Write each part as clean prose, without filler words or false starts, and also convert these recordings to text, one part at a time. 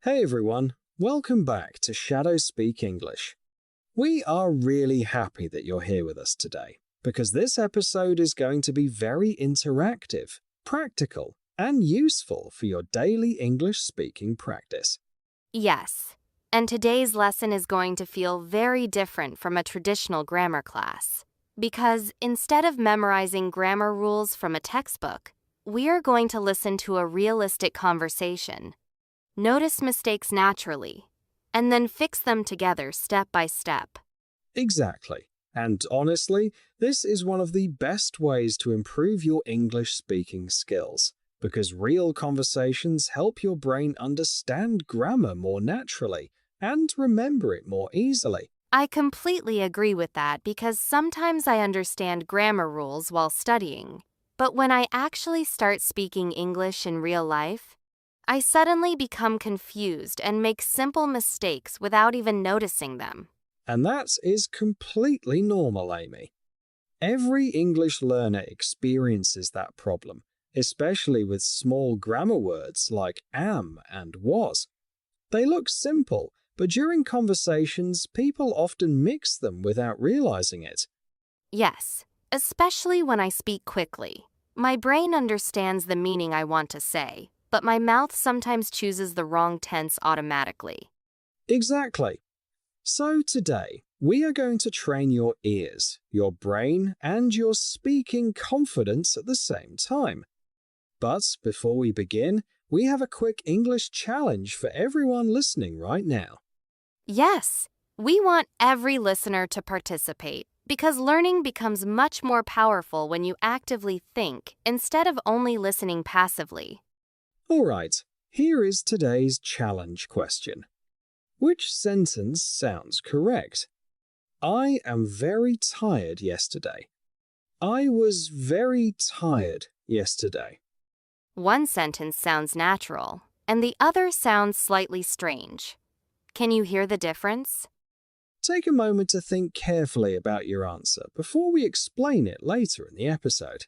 Hey everyone, welcome back to ShadowSpeak English. We are really happy that you're here with us today because this episode is going to be very interactive, practical, and useful for your daily English speaking practice. Yes, and today's lesson is going to feel very different from a traditional grammar class because instead of memorizing grammar rules from a textbook, we are going to listen to a realistic conversation. Notice mistakes naturally, and then fix them together step by step. Exactly. And honestly, this is one of the best ways to improve your English speaking skills because real conversations help your brain understand grammar more naturally and remember it more easily. I completely agree with that because sometimes I understand grammar rules while studying, but when I actually start speaking English in real life, I suddenly become confused and make simple mistakes without even noticing them. And that is completely normal, Amy. Every English learner experiences that problem, especially with small grammar words like am and was. They look simple, but during conversations, people often mix them without realizing it. Yes, especially when I speak quickly. My brain understands the meaning I want to say, but my mouth sometimes chooses the wrong tense automatically. Exactly. So today, we are going to train your ears, your brain, and your speaking confidence at the same time. But before we begin, we have a quick English challenge for everyone listening right now. Yes, we want every listener to participate because learning becomes much more powerful when you actively think instead of only listening passively. All right, here is today's challenge question. Which sentence sounds correct? I am very tired yesterday. I was very tired yesterday. One sentence sounds natural, and the other sounds slightly strange. Can you hear the difference? Take a moment to think carefully about your answer before we explain it later in the episode.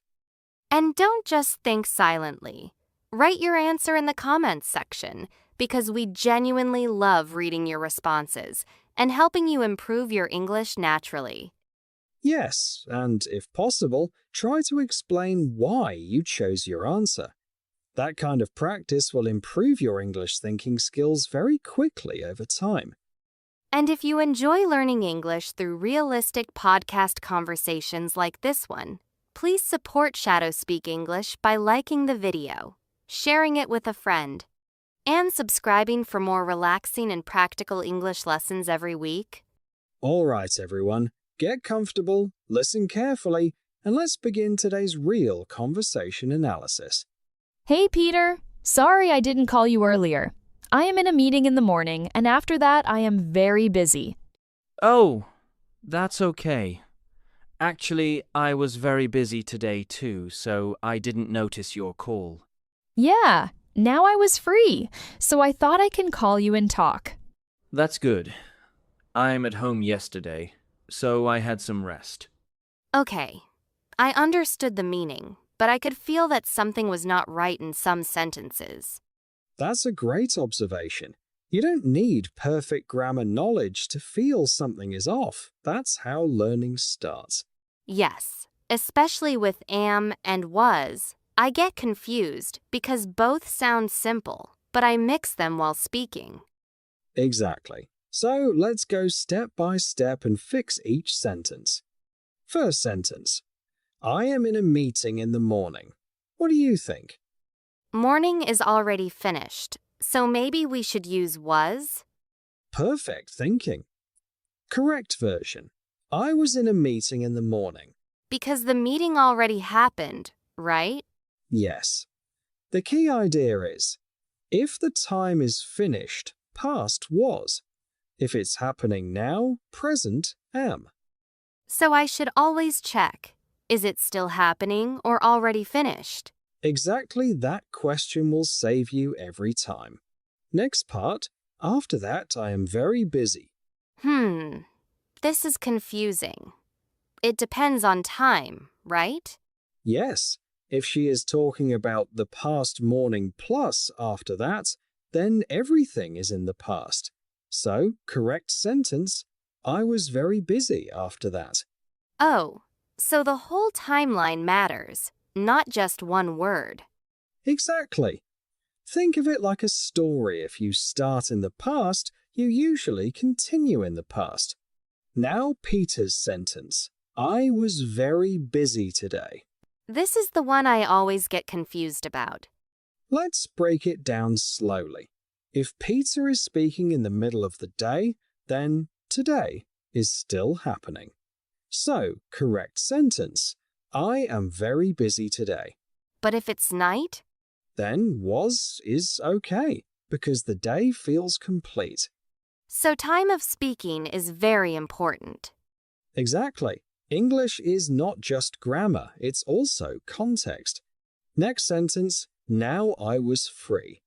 And don't just think silently. Write your answer in the comments section because we genuinely love reading your responses and helping you improve your English naturally. Yes, and if possible, try to explain why you chose your answer. That kind of practice will improve your English thinking skills very quickly over time. And if you enjoy learning English through realistic podcast conversations like this one, please support ShadowSpeak English by liking the video, sharing it with a friend, and subscribing for more relaxing and practical English lessons every week. All right, everyone, get comfortable, listen carefully, and let's begin today's real conversation analysis. Hey, Peter. Sorry I didn't call you earlier. I am in a meeting in the morning, and after that, I am very busy. Oh, that's okay. Actually, I was very busy today too, so I didn't notice your call. Yeah, now I was free, so I thought I can call you and talk. That's good. I'm at home yesterday, so I had some rest. Okay, I understood the meaning, but I could feel that something was not right in some sentences. That's a great observation. You don't need perfect grammar knowledge to feel something is off. That's how learning starts. Yes, especially with am and was. I get confused because both sound simple, but I mix them while speaking. Exactly. So let's go step by step and fix each sentence. First sentence. I am in a meeting in the morning. What do you think? Morning is already finished, so maybe we should use was? Perfect thinking. Correct version. I was in a meeting in the morning. Because the meeting already happened, right? Yes. The key idea is, if the time is finished, past was. If it's happening now, present am. So I should always check. Is it still happening or already finished? Exactly that question will save you every time. Next part, after that I am very busy. This is confusing. It depends on time, right? Yes, if she is talking about the past morning plus after that, then everything is in the past. So, correct sentence, I was very busy after that. Oh, so the whole timeline matters, not just one word. Exactly. Think of it like a story. If you start in the past, you usually continue in the past. Now Peter's sentence. I was very busy today. This is the one I always get confused about. Let's break it down slowly. If Peter is speaking in the middle of the day, then today is still happening. So, correct sentence. I am very busy today. But if it's night? Then was is okay, because the day feels complete. So time of speaking is very important. Exactly. English is not just grammar, it's also context. Next sentence, now I was free.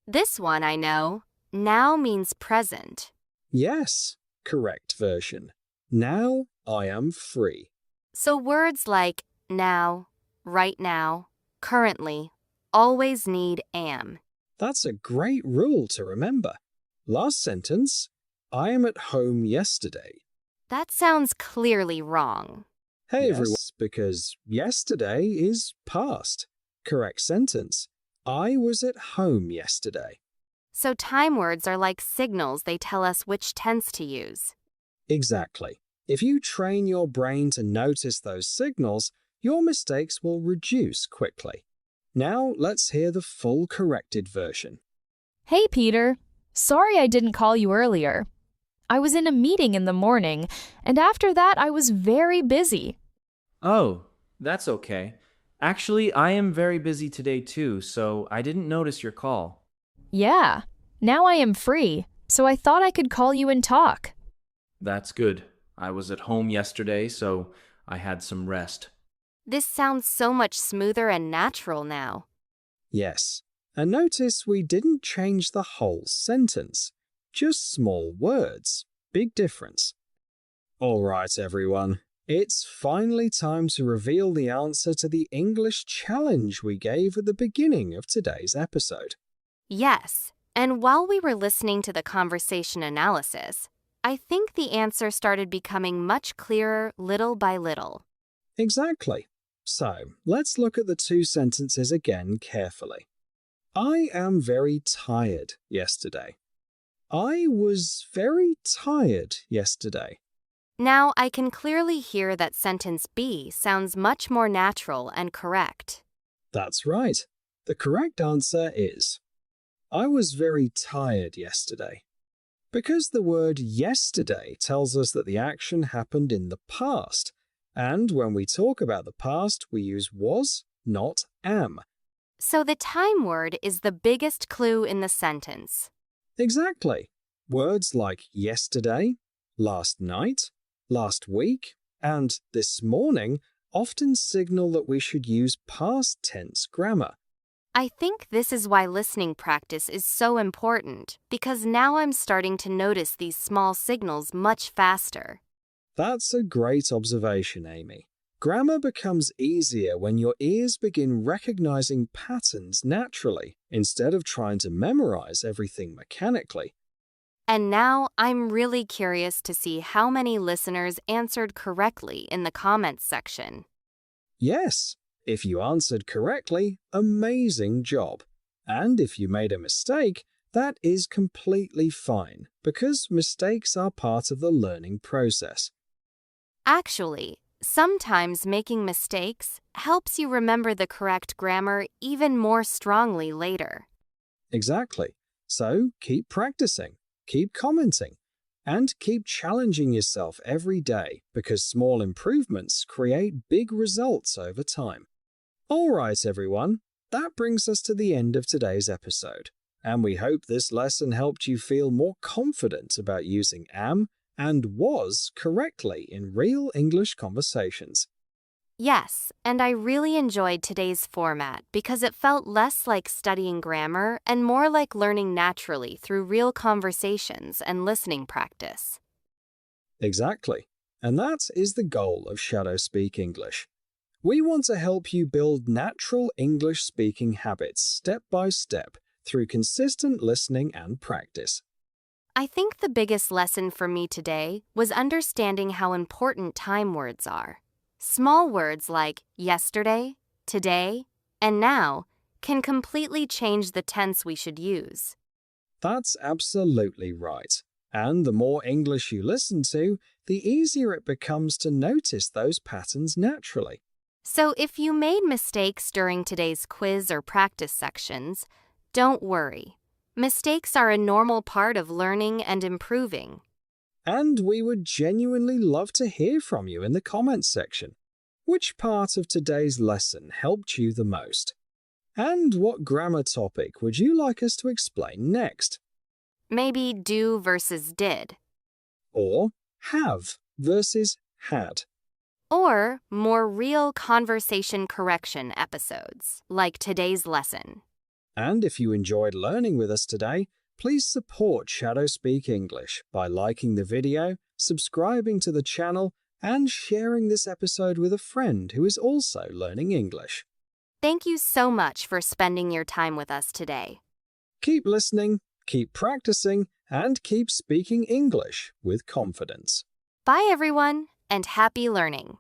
This one I know. Now means present. Yes, correct version. Now I am free. So words like now, right now, currently, always need am. That's a great rule to remember. Last sentence, I am at home yesterday. That sounds clearly wrong. Hey everyone, because yesterday is past. Correct sentence, I was at home yesterday. So time words are like signals, they tell us which tense to use. Exactly. If you train your brain to notice those signals, your mistakes will reduce quickly. Now let's hear the full corrected version. Hey, Peter. Sorry I didn't call you earlier. I was in a meeting in the morning, and after that I was very busy. Oh, that's okay. Actually, I am very busy today too, so I didn't notice your call. Yeah, now I am free, so I thought I could call you and talk. That's good. I was at home yesterday, so I had some rest. This sounds so much smoother and natural now. Yes, and notice we didn't change the whole sentence. Just small words. Big difference. All right, everyone. It's finally time to reveal the answer to the English challenge we gave at the beginning of today's episode. Yes, and while we were listening to the conversation analysis, I think the answer started becoming much clearer little by little. Exactly. So, let's look at the two sentences again carefully. I am very tired yesterday. I was very tired yesterday. Now I can clearly hear that sentence B sounds much more natural and correct. That's right. The correct answer is I was very tired yesterday. Because the word yesterday tells us that the action happened in the past, and when we talk about the past, we use was, not am. So the time word is the biggest clue in the sentence. Exactly. Words like yesterday, last night, last week, and this morning often signal that we should use past tense grammar. I think this is why listening practice is so important, because now I'm starting to notice these small signals much faster. That's a great observation, Amy. Grammar becomes easier when your ears begin recognizing patterns naturally, instead of trying to memorize everything mechanically. And now I'm really curious to see how many listeners answered correctly in the comments section. Yes, if you answered correctly, amazing job. And if you made a mistake, that is completely fine, because mistakes are part of the learning process. Actually, sometimes making mistakes helps you remember the correct grammar even more strongly later. Exactly. So keep practicing, keep commenting, and keep challenging yourself every day, because small improvements create big results over time. All right, everyone, that brings us to the end of today's episode, and we hope this lesson helped you feel more confident about using am and was correctly in real English conversations. Yes, and I really enjoyed today's format because it felt less like studying grammar and more like learning naturally through real conversations and listening practice. Exactly, and that is the goal of ShadowSpeak English. We want to help you build natural English speaking habits step by step through consistent listening and practice. I think the biggest lesson for me today was understanding how important time words are. Small words like yesterday, today, and now can completely change the tense we should use. That's absolutely right. And the more English you listen to, the easier it becomes to notice those patterns naturally. So if you made mistakes during today's quiz or practice sections, don't worry. Mistakes are a normal part of learning and improving. And we would genuinely love to hear from you in the comments section. Which part of today's lesson helped you the most? And what grammar topic would you like us to explain next? Maybe do versus did. Or have versus had. Or more real conversation correction episodes, like today's lesson. And if you enjoyed learning with us today, please support ShadowSpeak English by liking the video, subscribing to the channel, and sharing this episode with a friend who is also learning English. Thank you so much for spending your time with us today. Keep listening, keep practicing, and keep speaking English with confidence. Bye, everyone, and happy learning.